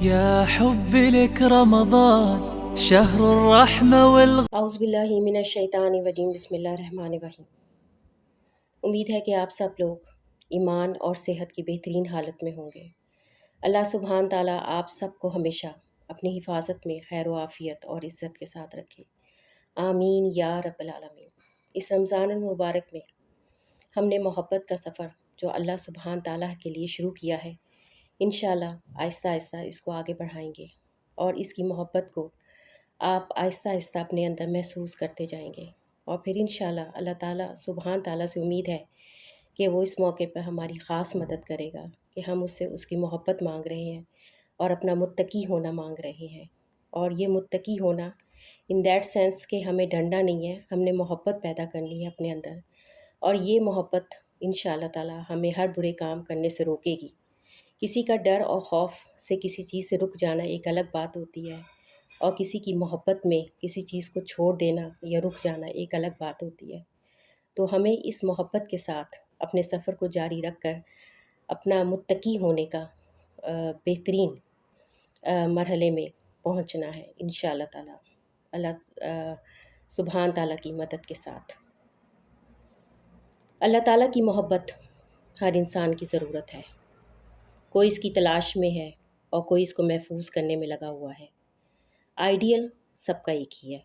يا حب لك رمضان شهر الرحمة اعوذ باللہ من الشیطان الرجیم، بسم اللہ الرحمن الرحیم۔ امید ہے کہ آپ سب لوگ ایمان اور صحت کی بہترین حالت میں ہوں گے۔ اللہ سبحان تعالیٰ آپ سب کو ہمیشہ اپنی حفاظت میں خیر و عافیت اور عزت کے ساتھ رکھے، آمین یا رب العالمین۔ اس رمضان المبارک میں ہم نے محبت کا سفر جو اللہ سبحان تعالیٰ کے لیے شروع کیا ہے، انشاءاللہ آہستہ آہستہ اس کو آگے بڑھائیں گے، اور اس کی محبت کو آپ آہستہ آہستہ اپنے اندر محسوس کرتے جائیں گے، اور پھر انشاءاللہ اللہ تعالیٰ سبحان تعالیٰ سے امید ہے کہ وہ اس موقع پہ ہماری خاص مدد کرے گا کہ ہم اس سے اس کی محبت مانگ رہے ہیں اور اپنا متقی ہونا مانگ رہے ہیں۔ اور یہ متقی ہونا ان دیٹ سینس کہ ہمیں ڈرنا نہیں ہے، ہم نے محبت پیدا کر لی ہے اپنے اندر، اور یہ محبت انشاءاللہ تعالیٰ ہمیں ہر برے کام کرنے سے روکے گی۔ کسی کا ڈر اور خوف سے کسی چیز سے رک جانا ایک الگ بات ہوتی ہے، اور کسی کی محبت میں کسی چیز کو چھوڑ دینا یا رک جانا ایک الگ بات ہوتی ہے۔ تو ہمیں اس محبت کے ساتھ اپنے سفر کو جاری رکھ کر اپنا متقی ہونے کا بہترین مرحلے میں پہنچنا ہے انشاءاللہ تعالیٰ، اللہ سبحان تعالیٰ کی مدد کے ساتھ۔ اللہ تعالیٰ کی محبت ہر انسان کی ضرورت ہے، کوئی اس کی تلاش میں ہے اور کوئی اس کو محفوظ کرنے میں لگا ہوا ہے۔ آئیڈیل سب کا ایک ہی ہے،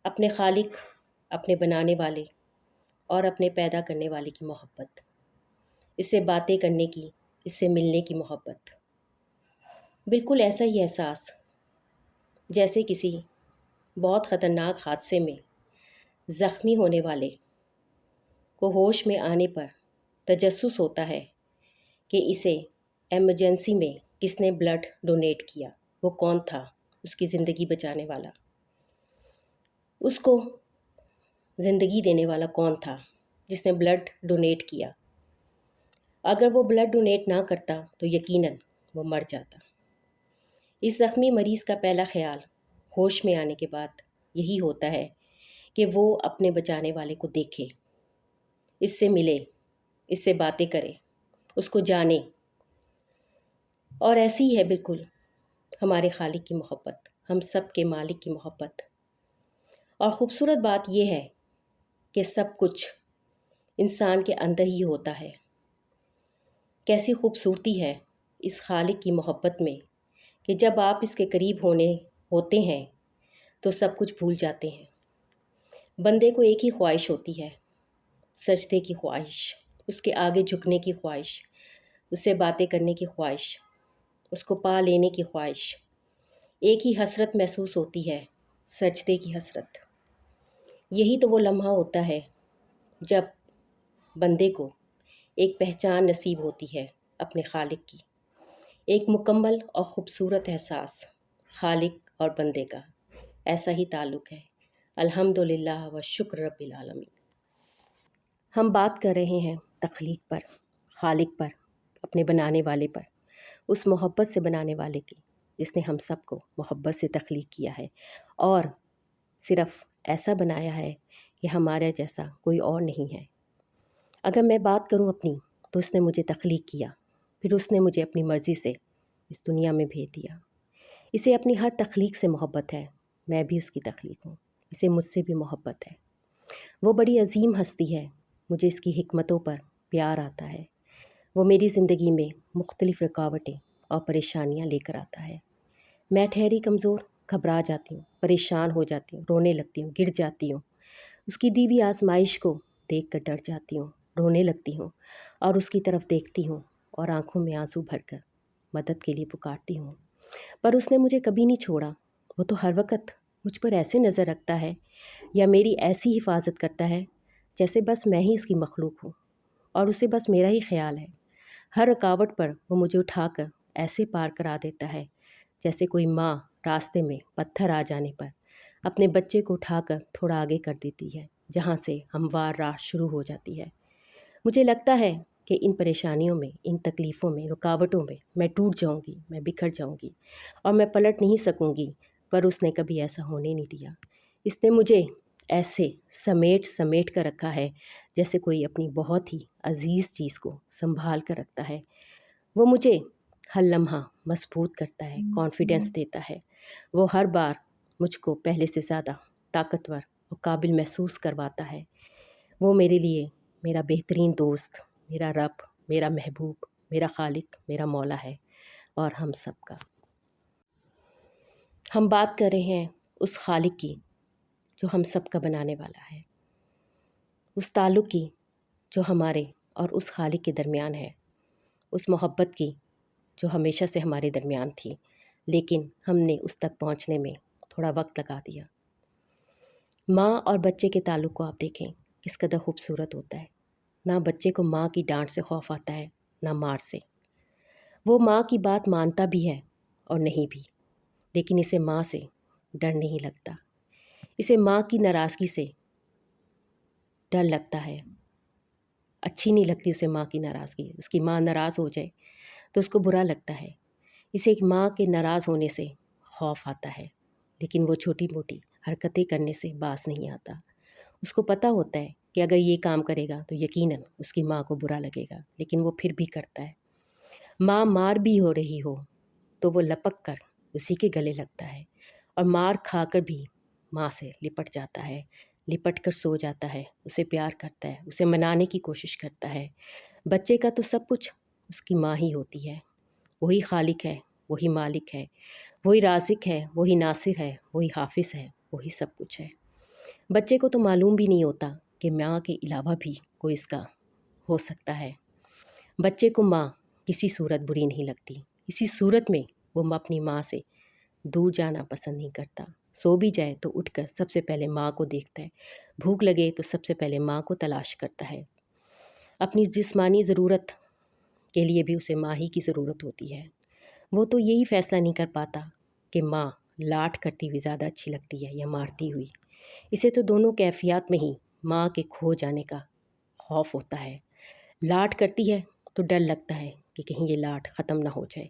اپنے خالق، اپنے بنانے والے اور اپنے پیدا کرنے والے کی محبت، اس سے باتیں کرنے کی، اس سے ملنے کی محبت۔ بالکل ایسا ہی احساس جیسے کسی بہت خطرناک حادثے میں زخمی ہونے والے کو ہوش میں آنے پر تجسس ہوتا ہے کہ اسے ایمرجنسی میں کس نے بلڈ ڈونیٹ کیا، وہ کون تھا، اس کی زندگی بچانے والا، اس کو زندگی دینے والا کون تھا جس نے بلڈ ڈونیٹ کیا۔ اگر وہ بلڈ ڈونیٹ نہ کرتا تو یقیناً وہ مر جاتا۔ اس زخمی مریض کا پہلا خیال ہوش میں آنے کے بعد یہی ہوتا ہے کہ وہ اپنے بچانے والے کو دیکھے، اس سے ملے، اس سے باتیں کرے، اس کو جانے۔ اور ایسی ہی ہے بالکل ہمارے خالق کی محبت، ہم سب کے مالک کی محبت۔ اور خوبصورت بات یہ ہے کہ سب کچھ انسان کے اندر ہی ہوتا ہے۔ کیسی خوبصورتی ہے اس خالق کی محبت میں کہ جب آپ اس کے قریب ہوتے ہیں تو سب کچھ بھول جاتے ہیں۔ بندے کو ایک ہی خواہش ہوتی ہے، سجدے کی خواہش، اس کے آگے جھکنے کی خواہش، اس سے باتیں کرنے کی خواہش، اس کو پا لینے کی خواہش۔ ایک ہی حسرت محسوس ہوتی ہے، سجدے کی حسرت۔ یہی تو وہ لمحہ ہوتا ہے جب بندے کو ایک پہچان نصیب ہوتی ہے اپنے خالق کی، ایک مکمل اور خوبصورت احساس خالق اور بندے کا۔ ایسا ہی تعلق ہے، الحمدللہ و شکر رب العالمین۔ ہم بات کر رہے ہیں تخلیق پر، خالق پر، اپنے بنانے والے پر، اس محبت سے بنانے والے کی جس نے ہم سب کو محبت سے تخلیق کیا ہے، اور صرف ایسا بنایا ہے کہ ہمارے جیسا کوئی اور نہیں ہے۔ اگر میں بات کروں اپنی، تو اس نے مجھے تخلیق کیا، پھر اس نے مجھے اپنی مرضی سے اس دنیا میں بھیج دیا۔ اسے اپنی ہر تخلیق سے محبت ہے، میں بھی اس کی تخلیق ہوں، اسے مجھ سے بھی محبت ہے۔ وہ بڑی عظیم ہستی ہے، مجھے اس کی حکمتوں پر پیار آتا ہے۔ وہ میری زندگی میں مختلف رکاوٹیں اور پریشانیاں لے کر آتا ہے۔ میں ٹھہری کمزور گھبرا جاتی ہوں، پریشان ہو جاتی ہوں، رونے لگتی ہوں، گر جاتی ہوں۔ اس کی دی ہوئی آزمائش کو دیکھ کر ڈر جاتی ہوں، رونے لگتی ہوں، اور اس کی طرف دیکھتی ہوں اور آنکھوں میں آنسو بھر کر مدد کے لیے پکارتی ہوں۔ پر اس نے مجھے کبھی نہیں چھوڑا، وہ تو ہر وقت مجھ پر ایسے نظر رکھتا ہے یا میری ایسی حفاظت کرتا ہے جیسے بس میں ہی اس کی مخلوق ہوں اور اسے بس میرا ہی خیال ہے۔ ہر رکاوٹ پر وہ مجھے اٹھا کر ایسے پار کرا دیتا ہے جیسے کوئی ماں راستے میں پتھر آ جانے پر اپنے بچے کو اٹھا کر تھوڑا آگے کر دیتی ہے، جہاں سے ہموار راہ شروع ہو جاتی ہے۔ مجھے لگتا ہے کہ ان پریشانیوں میں، ان تکلیفوں میں، رکاوٹوں میں میں ٹوٹ جاؤں گی، میں بکھر جاؤں گی اور میں پلٹ نہیں سکوں گی، پر اس نے کبھی ایسا ہونے نہیں دیا۔ اس نے مجھے ایسے سمیٹ کر رکھا ہے جیسے کوئی اپنی بہت ہی عزیز چیز کو سنبھال کر رکھتا ہے۔ وہ مجھے ہر لمحہ مضبوط کرتا ہے، کانفیڈنس دیتا ہے۔ وہ ہر بار مجھ کو پہلے سے زیادہ طاقتور اور قابل محسوس کرواتا ہے۔ وہ میرے لیے میرا بہترین دوست، میرا رب، میرا محبوب، میرا خالق، میرا مولا ہے، اور ہم سب کا۔ ہم بات کر رہے ہیں اس خالق کی جو ہم سب کا بنانے والا ہے، اس تعلق کی جو ہمارے اور اس خالق کے درمیان ہے، اس محبت کی جو ہمیشہ سے ہمارے درمیان تھی، لیکن ہم نے اس تک پہنچنے میں تھوڑا وقت لگا دیا۔ ماں اور بچے کے تعلق کو آپ دیکھیں کس قدر خوبصورت ہوتا ہے۔ نہ بچے کو ماں کی ڈانٹ سے خوف آتا ہے، نہ مار سے۔ وہ ماں کی بات مانتا بھی ہے اور نہیں بھی، لیکن اسے ماں سے ڈر نہیں لگتا۔ اسے ماں کی ناراضگی سے ڈر لگتا ہے۔ اچھی نہیں لگتی اسے ماں کی ناراضگی، اس کی ماں ناراض ہو جائے تو اس کو برا لگتا ہے۔ اسے ایک ماں کے ناراض ہونے سے خوف آتا ہے، لیکن وہ چھوٹی موٹی حرکتیں کرنے سے باز نہیں آتا۔ اس کو پتہ ہوتا ہے کہ اگر یہ کام کرے گا تو یقیناً اس کی ماں کو برا لگے گا، لیکن وہ پھر بھی کرتا ہے۔ ماں مار بھی ہو رہی ہو تو وہ لپک کر اسی کے گلے لگتا ہے، اور مار کھا کر بھی ماں سے لپٹ جاتا ہے، لپٹ کر سو جاتا ہے، اسے پیار کرتا ہے، اسے منانے کی کوشش کرتا ہے۔ بچے کا تو سب کچھ اس کی ماں ہی ہوتی ہے۔ وہی خالق ہے، وہی مالک ہے، وہی رازق ہے، وہی ناصر ہے، وہی حافظ ہے، وہی سب کچھ ہے۔ بچے کو تو معلوم بھی نہیں ہوتا کہ ماں کے علاوہ بھی کوئی اس کا ہو سکتا ہے۔ بچے کو ماں کسی صورت بری نہیں لگتی، اسی صورت میں وہ اپنی ماں سے دور جانا پسند نہیں کرتا۔ سو بھی جائے تو اٹھ کر سب سے پہلے ماں کو دیکھتا ہے، بھوک لگے تو سب سے پہلے ماں کو تلاش کرتا ہے۔ اپنی جسمانی ضرورت کے لیے بھی اسے ماں ہی کی ضرورت ہوتی ہے۔ وہ تو یہی فیصلہ نہیں کر پاتا کہ ماں لاڈ کرتی ہوئی زیادہ اچھی لگتی ہے یا مارتی ہوئی۔ اسے تو دونوں کیفیات میں ہی ماں کے کھو جانے کا خوف ہوتا ہے۔ لاڈ کرتی ہے تو ڈر لگتا ہے کہ کہیں یہ لاڈ ختم نہ ہو جائے،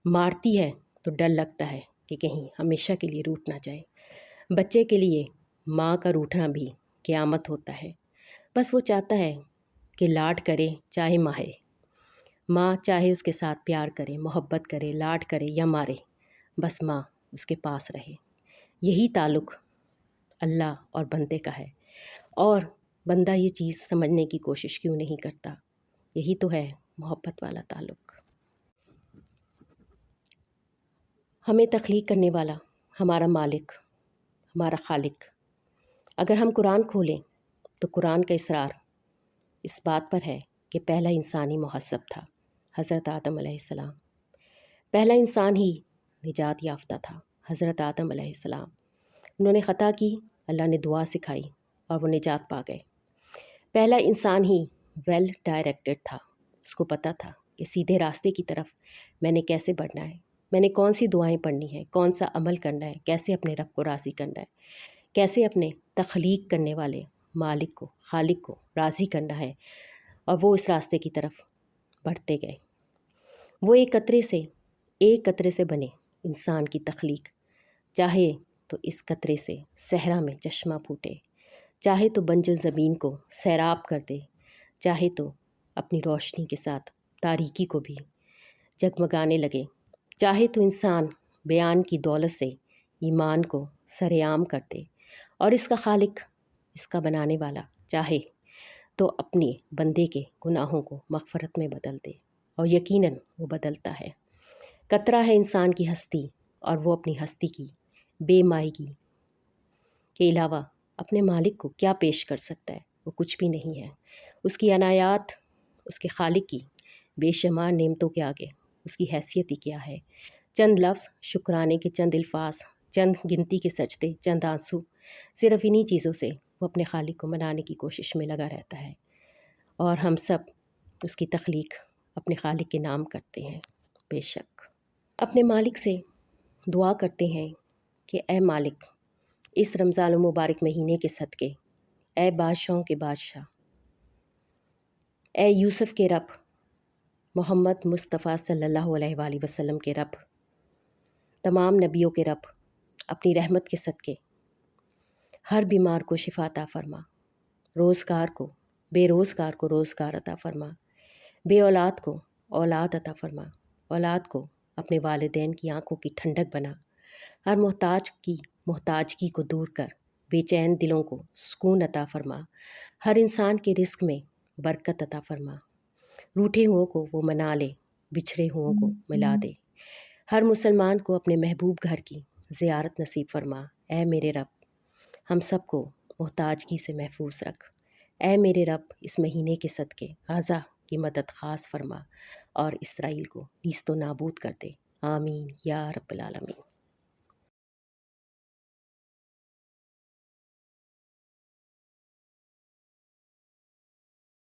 مارتی ہے تو ڈر لگتا ہے کہ کہیں ہمیشہ کے لیے روٹھ نہ جائے۔ بچے کے لیے ماں کا روٹھنا بھی قیامت ہوتا ہے۔ بس وہ چاہتا ہے کہ لاڈ کرے چاہے مارے، ماں چاہے اس کے ساتھ پیار کرے، محبت کرے، لاڈ کرے یا مارے، بس ماں اس کے پاس رہے۔ یہی تعلق اللہ اور بندے کا ہے، اور بندہ یہ چیز سمجھنے کی کوشش کیوں نہیں کرتا؟ یہی تو ہے محبت والا تعلق۔ ہمیں تخلیق کرنے والا ہمارا مالک، ہمارا خالق۔ اگر ہم قرآن کھولیں تو قرآن کا اصرار اس بات پر ہے کہ پہلا انسانی محسب تھا حضرت آدم علیہ السلام۔ پہلا انسان ہی نجات یافتہ تھا حضرت آدم علیہ السلام۔ انہوں نے خطا کی، اللہ نے دعا سکھائی اور وہ نجات پا گئے۔ پہلا انسان ہی ویل ڈائریکٹڈ تھا، اس کو پتہ تھا کہ سیدھے راستے کی طرف میں نے کیسے بڑھنا ہے، میں نے کون سی دعائیں پڑھنی ہے، کون سا عمل کرنا ہے، کیسے اپنے رب کو راضی کرنا ہے، کیسے اپنے تخلیق کرنے والے مالک کو، خالق کو راضی کرنا ہے، اور وہ اس راستے کی طرف بڑھتے گئے۔ وہ ایک قطرے سے بنے انسان کی تخلیق، چاہے تو اس قطرے سے صحرا میں چشمہ پھوٹے، چاہے تو بنجر زمین کو سیراب کر دے، چاہے تو اپنی روشنی کے ساتھ تاریکی کو بھی جگمگانے لگے، چاہے تو انسان بیان کی دولت سے ایمان کو سرعام کر دے، اور اس کا خالق، اس کا بنانے والا چاہے تو اپنے بندے کے گناہوں کو مغفرت میں بدل دے، اور یقیناً وہ بدلتا ہے۔ قطرہ ہے انسان کی ہستی، اور وہ اپنی ہستی کی بے مائیگی کے علاوہ اپنے مالک کو کیا پیش کر سکتا ہے؟ وہ کچھ بھی نہیں ہے۔ اس کی عنایات، اس کے خالق کی بے شمار نعمتوں کے آگے اس کی حیثیت ہی کیا ہے؟ چند لفظ، شکرانے کے چند الفاظ، چند گنتی کے سجدے، چند آنسو، صرف انہی چیزوں سے وہ اپنے خالق کو منانے کی کوشش میں لگا رہتا ہے، اور ہم سب اس کی تخلیق اپنے خالق کے نام کرتے ہیں۔ بے شک اپنے مالک سے دعا کرتے ہیں کہ اے مالک، اس رمضان المبارک مہینے کے صدقے، اے بادشاہوں کے بادشاہ، اے یوسف کے رب، محمد مصطفیٰ صلی اللہ علیہ وآلہ وسلم کے رب، تمام نبیوں کے رب، اپنی رحمت کے صدقے ہر بیمار کو شفا عطا فرما، بے روزگار کو روزگار عطا فرما، بے اولاد کو اولاد عطا فرما، اولاد کو اپنے والدین کی آنکھوں کی ٹھنڈک بنا، ہر محتاج کی محتاجگی کو دور کر بے چین دلوں کو سکون عطا فرما، ہر انسان کے رزق میں برکت عطا فرما، روٹھے ہوں کو وہ منا لے، بچھڑے ہوں کو ملا دے، ہر مسلمان کو اپنے محبوب گھر کی زیارت نصیب فرما۔ اے میرے رب، ہم سب کو محتاجگی سے محفوظ رکھ۔ اے میرے رب، اس مہینے کے صدقے غزہ کی مدد خاص فرما اور اسرائیل کو نیست و نابود کر دے۔ آمین یا رب العالمین۔